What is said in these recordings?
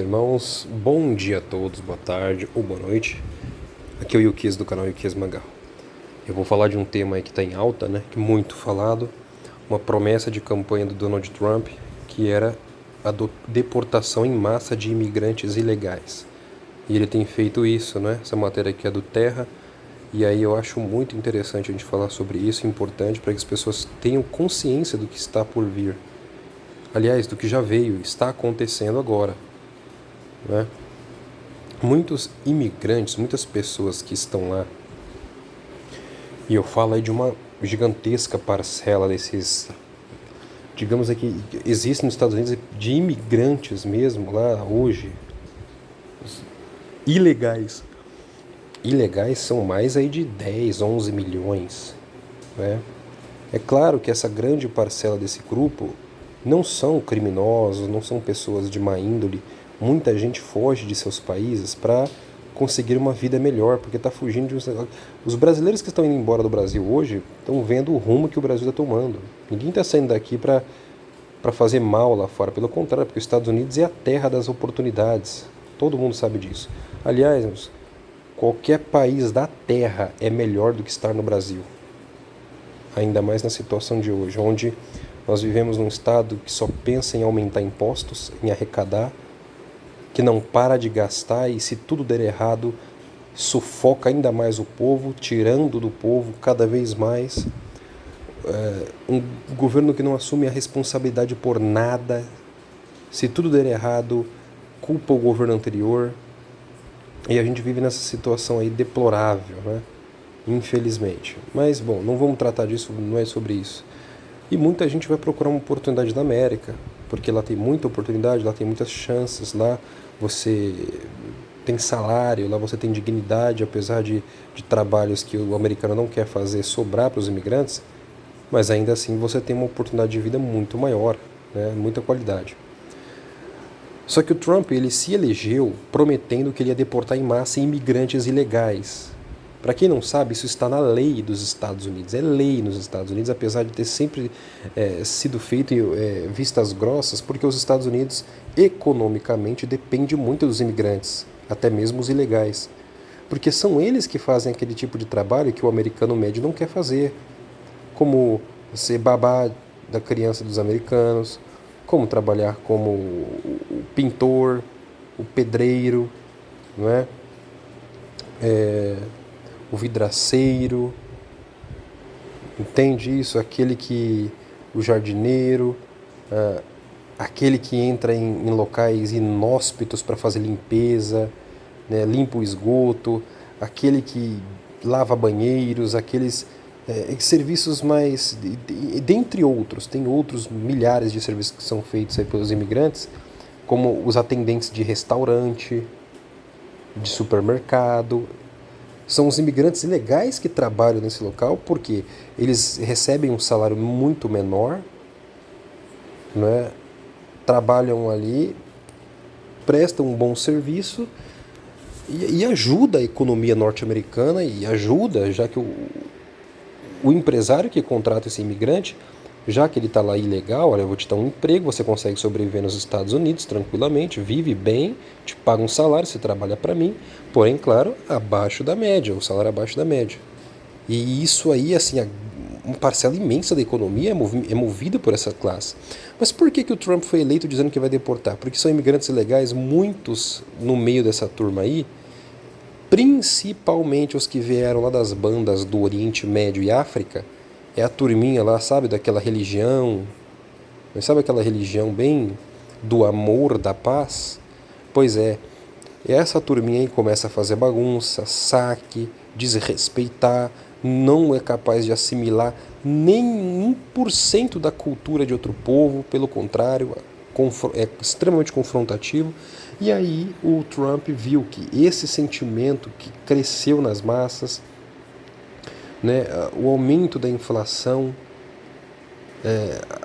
Irmãos, bom dia a todos, boa tarde ou boa noite. Aqui é o Yukiz do canal Yukiz Mangal. Eu vou falar de um tema aí que está em alta, né? Que muito falado, uma promessa de campanha do Donald Trump, que era a deportação em massa de imigrantes ilegais. E ele tem feito isso, né? Essa matéria aqui é do Terra, e aí eu acho muito interessante a gente falar sobre isso, importante para que as pessoas tenham consciência do que está por vir. Aliás, do que já veio, está acontecendo agora, né? Muitos imigrantes, muitas pessoas que estão lá, e eu falo aí de uma gigantesca parcela desses, digamos aqui, existem nos Estados Unidos de imigrantes mesmo lá hoje, ilegais. Ilegais são mais aí de 10, 11 milhões, né? É claro que essa grande parcela desse grupo não são criminosos, não são pessoas de má índole. Muita gente foge de seus países para conseguir uma vida melhor, porque está fugindo de Os brasileiros que estão indo embora do Brasil hoje estão vendo o rumo que o Brasil está tomando. Ninguém está saindo daqui para fazer mal lá fora, pelo contrário, porque os Estados Unidos é a terra das oportunidades. Todo mundo sabe disso. Aliás, qualquer país da terra é melhor do que estar no Brasil. Ainda mais na situação de hoje, onde nós vivemos num estado que só pensa em aumentar impostos, em arrecadar, que não para de gastar e, se tudo der errado, sufoca ainda mais o povo, tirando do povo cada vez mais. Um governo que não assume a responsabilidade por nada. Se tudo der errado, culpa o governo anterior. E a gente vive nessa situação aí deplorável, né? Infelizmente. Mas, bom, não vamos tratar disso, não é sobre isso. E muita gente vai procurar uma oportunidade na América, porque lá tem muita oportunidade, lá tem muitas chances, lá você tem salário, lá você tem dignidade, apesar de trabalhos que o americano não quer fazer sobrar para os imigrantes, mas ainda assim você tem uma oportunidade de vida muito maior, né? Muita qualidade. Só que o Trump, ele se elegeu prometendo que ele ia deportar em massa imigrantes ilegais. Para quem não sabe, isso está na lei dos Estados Unidos. É lei nos Estados Unidos, apesar de ter sempre sido feito vistas grossas, porque os Estados Unidos, economicamente, depende muito dos imigrantes, até mesmo os ilegais. Porque são eles que fazem aquele tipo de trabalho que o americano médio não quer fazer. Como ser babá da criança dos americanos, como trabalhar como o pintor, o pedreiro, não é? O vidraceiro, entende isso? O jardineiro, aquele que entra em locais inóspitos para fazer limpeza, né, limpa o esgoto, aquele que lava banheiros, aqueles serviços mais, dentre outros, tem outros milhares de serviços que são feitos aí pelos imigrantes, como os atendentes de restaurante, de supermercado. São os imigrantes ilegais que trabalham nesse local, porque eles recebem um salário muito menor, né? Trabalham ali, prestam um bom serviço e ajuda a economia norte-americana, e ajuda, já que o empresário que contrata esse imigrante, já que ele está lá ilegal, olha, eu vou te dar um emprego, você consegue sobreviver nos Estados Unidos tranquilamente, vive bem, te paga um salário, você trabalha para mim, porém, claro, abaixo da média, o salário abaixo da média. E isso aí, assim, uma parcela imensa da economia é movida por essa classe. Mas por que o Trump foi eleito dizendo que vai deportar? Porque são imigrantes ilegais, muitos no meio dessa turma aí, principalmente os que vieram lá das bandas do Oriente Médio e África. É a turminha lá, sabe, daquela religião, sabe aquela religião bem do amor, da paz? Pois é, essa turminha aí começa a fazer bagunça, saque, desrespeitar, não é capaz de assimilar nem 1% da cultura de outro povo, pelo contrário, é extremamente confrontativo. E aí o Trump viu que esse sentimento que cresceu nas massas, né, o aumento da inflação,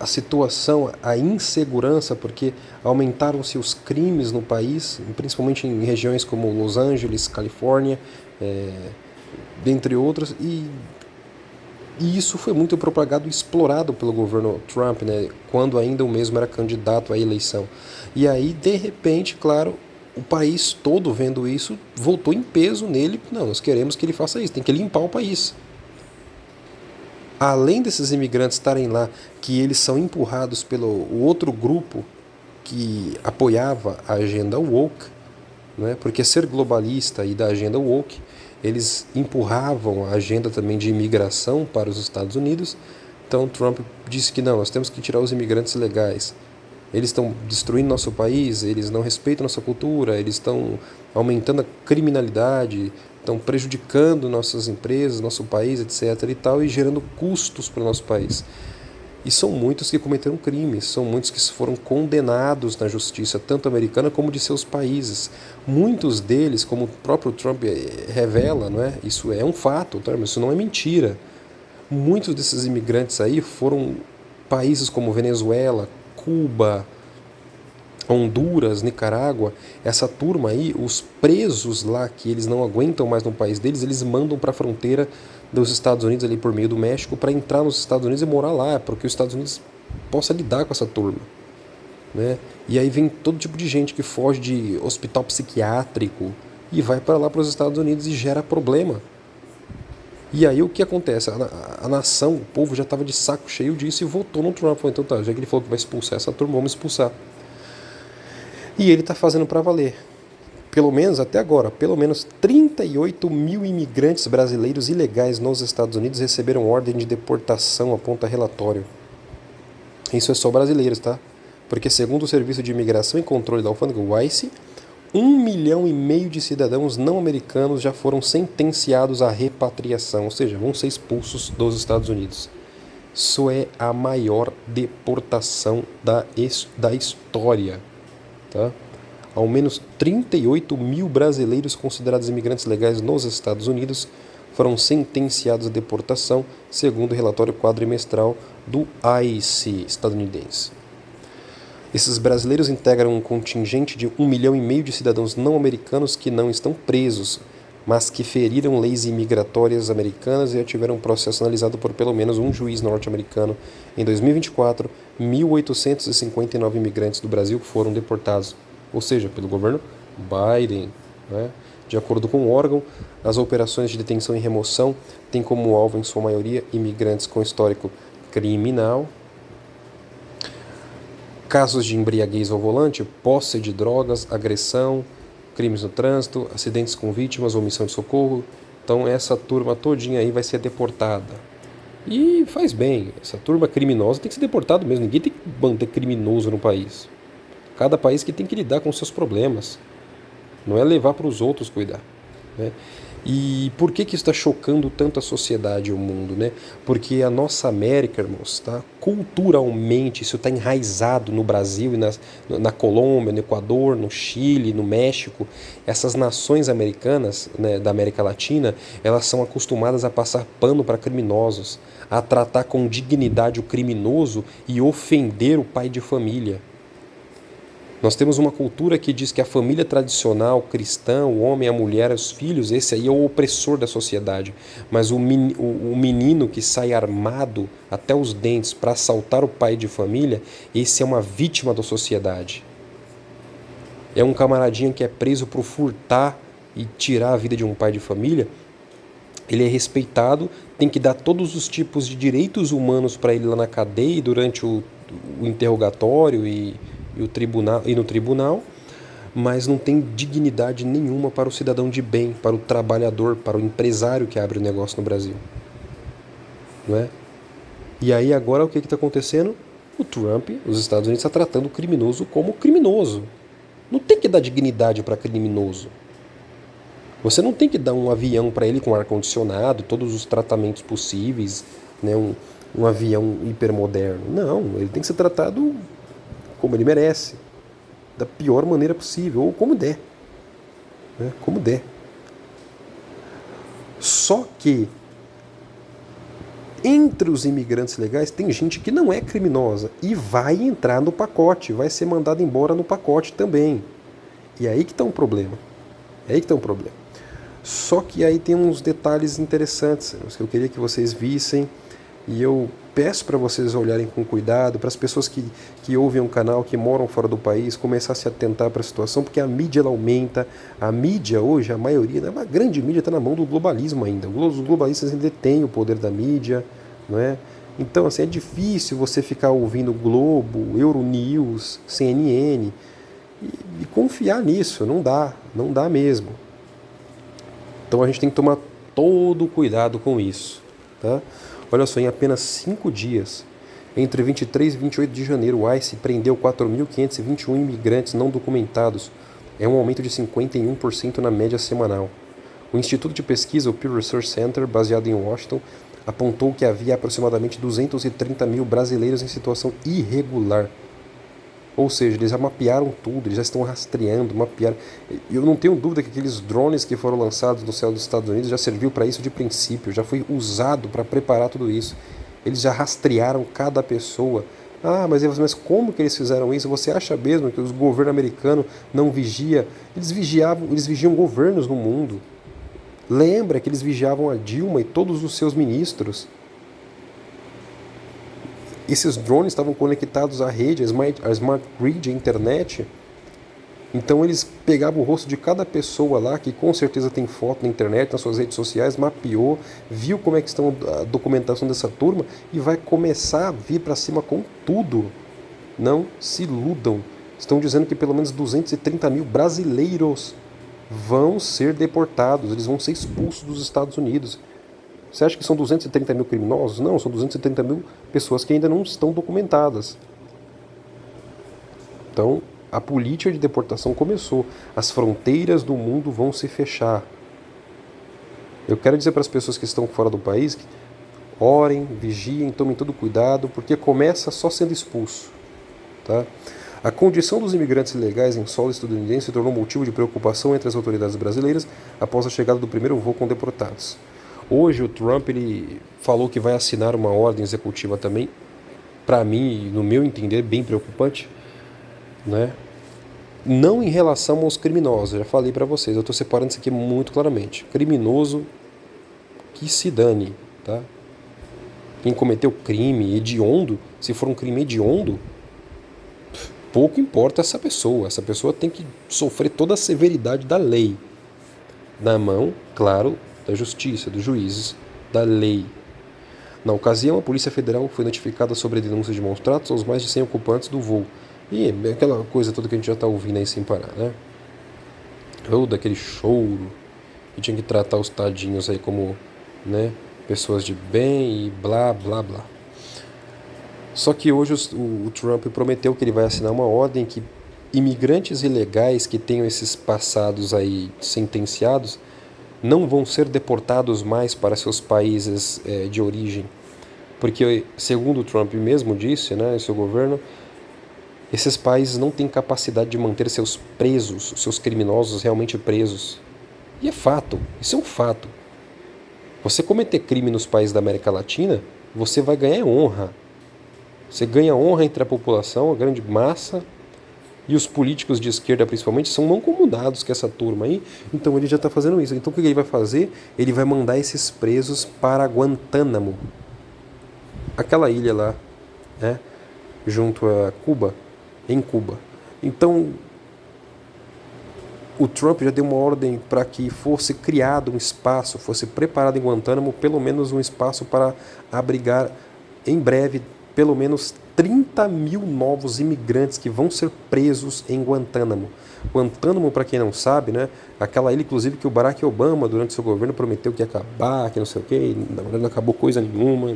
a situação, a insegurança, porque aumentaram-se os crimes no país, principalmente em regiões como Los Angeles, Califórnia, dentre outras, e isso foi muito propagado e explorado pelo governo Trump, né, quando ainda o mesmo era candidato à eleição. E aí, de repente, claro, o país todo vendo isso voltou em peso nele. Não, nós queremos que ele faça isso, tem que limpar o país. Além desses imigrantes estarem lá, que eles são empurrados pelo outro grupo que apoiava a agenda woke, né? Porque ser globalista e da agenda woke, eles empurravam a agenda também de imigração para os Estados Unidos. Então Trump disse que não, nós temos que tirar os imigrantes ilegais. Eles estão destruindo nosso país, eles não respeitam nossa cultura, eles estão aumentando a criminalidade, estão prejudicando nossas empresas, nosso país, etc. e tal, e gerando custos para o nosso país. E são muitos que cometeram crimes, são muitos que foram condenados na justiça, tanto americana como de seus países. Muitos deles, como o próprio Trump revela, não é? Isso é um fato, tá? Mas isso não é mentira. Muitos desses imigrantes aí foram países como Venezuela, Cuba, Honduras, Nicarágua. Essa turma aí, os presos lá que eles não aguentam mais no país deles, eles mandam para a fronteira dos Estados Unidos ali por meio do México para entrar nos Estados Unidos e morar lá, para que os Estados Unidos possa lidar com essa turma, né? E aí vem todo tipo de gente que foge de hospital psiquiátrico e vai para lá para os Estados Unidos e gera problema. E aí o que acontece? A nação, o povo já estava de saco cheio disso e votou no Trump. Falou, então tá, já que ele falou que vai expulsar essa turma, vamos expulsar. E ele está fazendo para valer. Pelo menos até agora, pelo menos 38 mil imigrantes brasileiros ilegais nos Estados Unidos receberam ordem de deportação, aponta relatório. Isso é só brasileiros, tá? Porque segundo o Serviço de Imigração e Controle da Alfândega, o ICE, 1,5 milhão de cidadãos não americanos já foram sentenciados à repatriação, ou seja, vão ser expulsos dos Estados Unidos. Isso é a maior deportação da história, tá? Ao menos 38 mil brasileiros considerados imigrantes legais nos Estados Unidos foram sentenciados à deportação, segundo o relatório quadrimestral do ICE estadunidense. Esses brasileiros integram um contingente de 1,5 milhão de cidadãos não americanos que não estão presos, mas que feriram leis imigratórias americanas e já tiveram um processo analisado por pelo menos um juiz norte-americano. Em 2024, 1.859 imigrantes do Brasil foram deportados, ou seja, pelo governo Biden, né? De acordo com o órgão, as operações de detenção e remoção têm como alvo, em sua maioria, imigrantes com histórico criminal, casos de embriaguez ao volante, posse de drogas, agressão, crimes no trânsito, acidentes com vítimas, omissão de socorro. Então essa turma todinha aí vai ser deportada. E faz bem, essa turma criminosa tem que ser deportada mesmo. Ninguém tem que manter criminoso no país. Cada país que tem que lidar com seus problemas. Não é levar para os outros cuidar, né? E por que isso está chocando tanto a sociedade e o mundo, né? Porque a nossa América, irmãos, tá? Culturalmente, isso está enraizado no Brasil e na Colômbia, no Equador, no Chile, no México. Essas nações americanas, né, da América Latina, elas são acostumadas a passar pano para criminosos, a tratar com dignidade o criminoso e ofender o pai de família. Nós temos uma cultura que diz que a família tradicional, cristã, o homem, a mulher, os filhos, esse aí é o opressor da sociedade. Mas o menino que sai armado até os dentes para assaltar o pai de família, esse é uma vítima da sociedade. É um camaradinho que é preso por furtar e tirar a vida de um pai de família. Ele é respeitado, tem que dar todos os tipos de direitos humanos para ele lá na cadeia durante o interrogatório e no tribunal, mas não tem dignidade nenhuma para o cidadão de bem, para o trabalhador, para o empresário que abre o negócio no Brasil, não é? E aí agora o que está acontecendo? O Trump, os Estados Unidos, está tratando o criminoso como criminoso. Não tem que dar dignidade para criminoso. Você não tem que dar um avião para ele com ar-condicionado, todos os tratamentos possíveis, né? Um avião hipermoderno. Não, ele tem que ser tratado como ele merece, da pior maneira possível, ou como der, né? Como der. Só que entre os imigrantes legais tem gente que não é criminosa e vai entrar no pacote, vai ser mandado embora no pacote também. E aí que está um problema. Só que aí tem uns detalhes interessantes que eu queria que vocês vissem, e eu peço para vocês olharem com cuidado, para as pessoas que ouvem o canal, que moram fora do país, começar a se atentar para a situação, porque a mídia ela aumenta. A mídia hoje, a maioria, a grande mídia está na mão do globalismo ainda. Os globalistas ainda têm o poder da mídia, não é? Então, assim, é difícil você ficar ouvindo Globo, Euronews, CNN e confiar nisso. Não dá mesmo. Então a gente tem que tomar todo o cuidado com isso, tá? Olha só, em apenas 5 dias, entre 23 e 28 de janeiro, o ICE prendeu 4.521 imigrantes não documentados. É um aumento de 51% na média semanal. O Instituto de Pesquisa, o Pew Research Center, baseado em Washington, apontou que havia aproximadamente 230 mil brasileiros em situação irregular. Ou seja, eles já mapearam tudo, eles já estão rastreando, mapearam. Eu não tenho dúvida que aqueles drones que foram lançados no céu dos Estados Unidos já serviu para isso de princípio, já foi usado para preparar tudo isso. Eles já rastrearam cada pessoa. Ah, mas como que eles fizeram isso? Você acha mesmo que o governo americano não vigia? Eles vigiam governos no mundo. Lembra que eles vigiavam a Dilma e todos os seus ministros? Esses drones estavam conectados à rede, a Smart Grid, a internet. Então eles pegavam o rosto de cada pessoa lá, que com certeza tem foto na internet, nas suas redes sociais, mapeou, viu como é que estão a documentação dessa turma e vai começar a vir para cima com tudo. Não se iludam. Estão dizendo que pelo menos 230 mil brasileiros vão ser deportados, eles vão ser expulsos dos Estados Unidos. Você acha que são 230 mil criminosos? Não, são 230 mil pessoas que ainda não estão documentadas. Então, a política de deportação começou. As fronteiras do mundo vão se fechar. Eu quero dizer para as pessoas que estão fora do país que orem, vigiem, tomem todo cuidado, porque começa só sendo expulso. Tá? A condição dos imigrantes ilegais em solo estadunidense se tornou motivo de preocupação entre as autoridades brasileiras após a chegada do primeiro voo com deportados. Hoje o Trump ele falou que vai assinar uma ordem executiva também, para mim, no meu entender, bem preocupante, né? Não em relação aos criminosos, eu já falei para vocês, eu estou separando isso aqui muito claramente. Criminoso que se dane, tá? Quem cometeu crime hediondo, se for um crime hediondo, pouco importa essa pessoa tem que sofrer toda a severidade da lei, na mão, claro, da justiça, dos juízes, da lei. Na ocasião, a Polícia Federal foi notificada sobre a denúncia de maus tratos aos mais de 100 ocupantes do voo. E aquela coisa toda que a gente já está ouvindo aí sem parar, né? Ou daquele choro, que tinha que tratar os tadinhos aí como, né, pessoas de bem e blá, blá, blá. Só que hoje o Trump prometeu que ele vai assinar uma ordem que imigrantes ilegais que tenham esses passados aí sentenciados não vão ser deportados mais para seus países de origem. Porque, segundo o Trump mesmo disse, né, seu governo, esses países não têm capacidade de manter seus presos, seus criminosos realmente presos. E é fato, isso é um fato. Você cometer crime nos países da América Latina, você vai ganhar honra. Você ganha honra entre a população, a grande massa, e os políticos de esquerda, principalmente, são mancomunados com essa turma aí. Então ele já está fazendo isso. Então o que ele vai fazer? Ele vai mandar esses presos para Guantánamo. Aquela ilha lá, né? Junto a Cuba, em Cuba. Então o Trump já deu uma ordem para que fosse criado um espaço, fosse preparado em Guantánamo, pelo menos um espaço para abrigar em breve pelo menos 30 mil novos imigrantes que vão ser presos em Guantánamo. Guantánamo, para quem não sabe, né, aquela ilha, inclusive, que o Barack Obama, durante seu governo, prometeu que ia acabar, que não sei o quê, na verdade não acabou coisa nenhuma,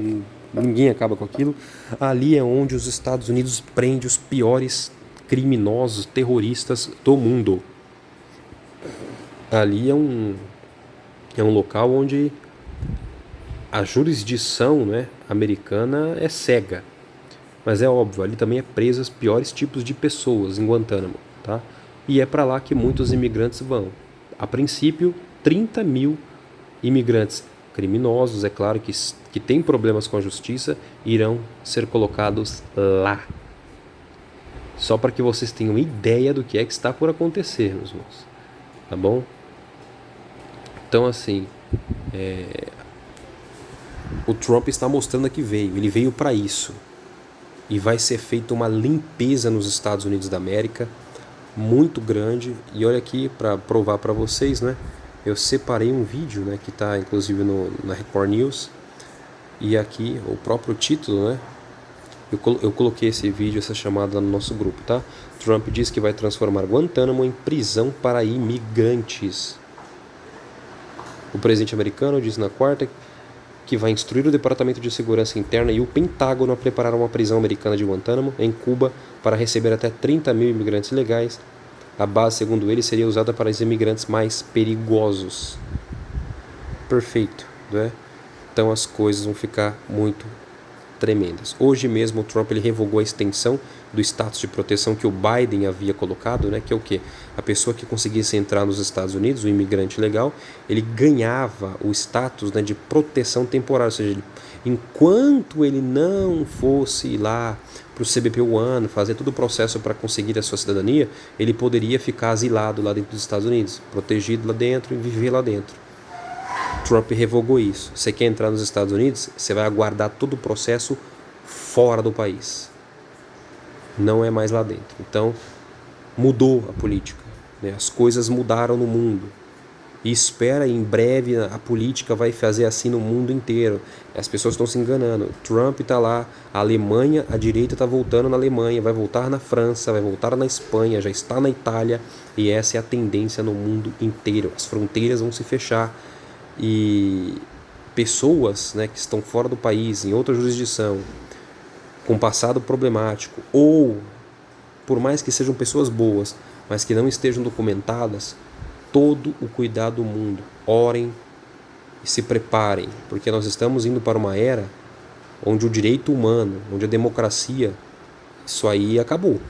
ninguém acaba com aquilo. Ali é onde os Estados Unidos prende os piores criminosos, terroristas do mundo. Ali é um local onde a jurisdição, né, americana é cega. Mas é óbvio, ali também é preso os piores tipos de pessoas em Guantánamo, tá? E é para lá que muitos imigrantes vão. A princípio, 30 mil imigrantes criminosos, é claro que têm problemas com a justiça, irão ser colocados lá. Só para que vocês tenham ideia do que é que está por acontecer, meus irmãos. Tá bom? Então, assim, O Trump está mostrando que veio, ele veio para isso. E vai ser feita uma limpeza nos Estados Unidos da América muito grande. E olha aqui, para provar para vocês, né? Eu separei um vídeo, né, que está inclusive na Record News. E aqui o próprio título, né? Eu coloquei esse vídeo, essa chamada no nosso grupo, tá? Trump diz que vai transformar Guantánamo em prisão para imigrantes. O presidente americano disse na quarta que vai instruir o Departamento de Segurança Interna e o Pentágono a preparar uma prisão americana de Guantánamo, em Cuba, para receber até 30 mil imigrantes ilegais. A base, segundo ele, seria usada para os imigrantes mais perigosos. Perfeito, né? Então as coisas vão ficar muito tremendas. Hoje mesmo o Trump ele revogou a extensão do status de proteção que o Biden havia colocado, né, que é o quê? A pessoa que conseguisse entrar nos Estados Unidos, o imigrante legal, ele ganhava o status, né, de proteção temporária, ou seja, enquanto ele não fosse lá para o CBP-1, fazer todo o processo para conseguir a sua cidadania, ele poderia ficar asilado lá dentro dos Estados Unidos, protegido lá dentro e viver lá dentro. Trump revogou isso. Você quer entrar nos Estados Unidos, você vai aguardar todo o processo fora do país. Não é mais lá dentro. Então, mudou a política, né? As coisas mudaram no mundo. E espera, em breve, a política vai fazer assim no mundo inteiro. As pessoas estão se enganando. Trump está lá, a Alemanha, a direita está voltando na Alemanha, vai voltar na França, vai voltar na Espanha, já está na Itália. E essa é a tendência no mundo inteiro. As fronteiras vão se fechar. E pessoas, né, que estão fora do país, em outra jurisdição, com passado problemático, ou por mais que sejam pessoas boas, mas que não estejam documentadas, todo o cuidado do mundo. Orem e se preparem, porque nós estamos indo para uma era onde o direito humano, onde a democracia, isso aí acabou.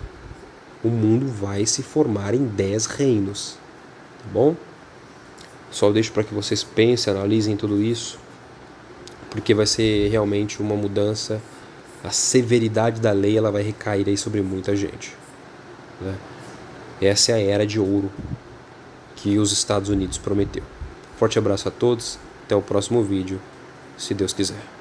O mundo vai se formar em 10 reinos, tá bom? Só deixo para que vocês pensem, analisem tudo isso, porque vai ser realmente uma mudança. A severidade da lei ela vai recair aí sobre muita gente, né? Essa é a era de ouro que os Estados Unidos prometeu. Forte abraço a todos, até o próximo vídeo, se Deus quiser.